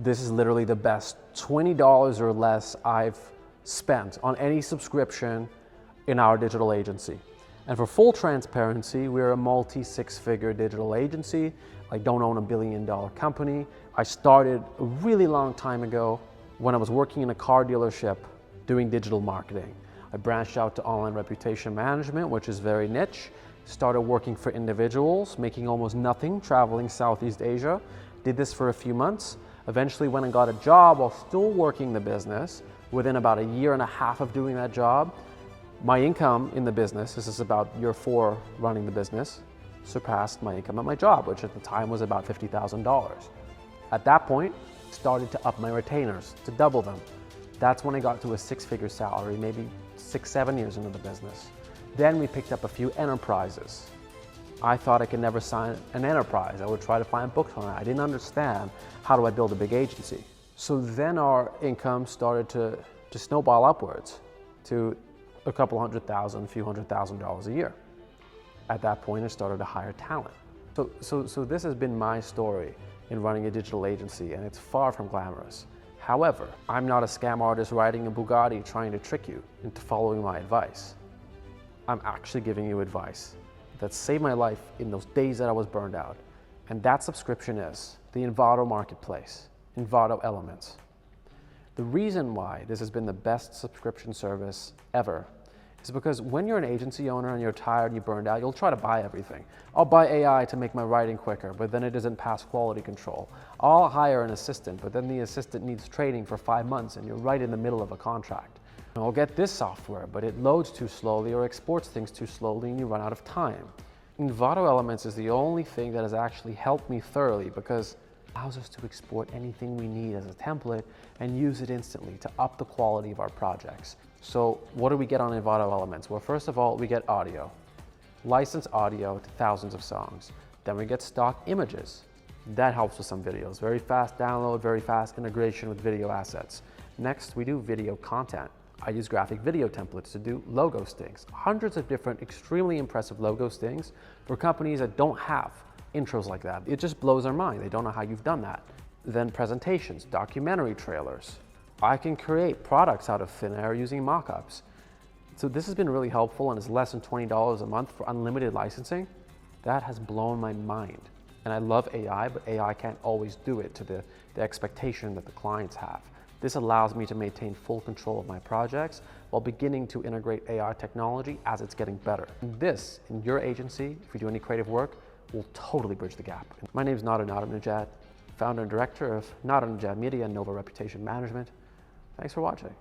This is literally the best $20 or less I've spent on any subscription in our digital agency. And for full transparency, we're a multi-six-figure digital agency. I don't own a billion-dollar company. I started a really long time ago when I was working in a car dealership doing digital marketing. I branched out to online reputation management, which is very niche. Started working for individuals, making almost nothing, traveling Southeast Asia. Did this for a few months. Eventually went and got a job while still working the business. Within about a year and a half of doing that job, my income in the business, this is about year 4 running the business, surpassed my income at my job, which at the time was about $50,000. At that point, started to up my retainers, to double them. That's when I got to a 6-figure salary, maybe 6-7 years into the business. Then we picked up a few enterprises. I thought I could never sign an enterprise. I would try to find books on it. I didn't understand how do I build a big agency. So then our income started to snowball upwards to a couple $100,000, a few $100,000 a year. At that point, I started to hire talent. So this has been my story in running a digital agency, and it's far from glamorous. However, I'm not a scam artist riding a Bugatti trying to trick you into following my advice. I'm actually giving you advice that saved my life in those days that I was burned out. And that subscription is the Envato marketplace, Envato Elements. The reason why this has been the best subscription service ever is because when you're an agency owner and you're tired and you're burned out, you'll try to buy everything. I'll buy AI to make my writing quicker, but then it doesn't pass quality control. I'll hire an assistant, but then the assistant needs training for 5 months and you're right in the middle of a contract. I'll get this software, but it loads too slowly or exports things too slowly and you run out of time. Envato Elements is the only thing that has actually helped me thoroughly because it allows us to export anything we need as a template and use it instantly to up the quality of our projects. So what do we get on Envato Elements? Well, first of all, we get audio, licensed audio to thousands of songs. Then we get stock images. That helps with some videos. Very fast download, very fast integration with video assets. Next, we do video content. I use graphic video templates to do logo stings. Hundreds of different extremely impressive logo stings for companies that don't have intros like that. It just blows their mind. They don't know how you've done that. Then presentations, documentary trailers. I can create products out of thin air using mockups. So this has been really helpful and it's less than $20 a month for unlimited licensing. That has blown my mind. And I love AI, but AI can't always do it to the expectation that the clients have. This allows me to maintain full control of my projects while beginning to integrate AI technology as it's getting better. And this, in your agency, if you do any creative work, will totally bridge the gap. My name is Nadernejad, founder and director of Nadernejad Media and Nova Reputation Management. Thanks for watching.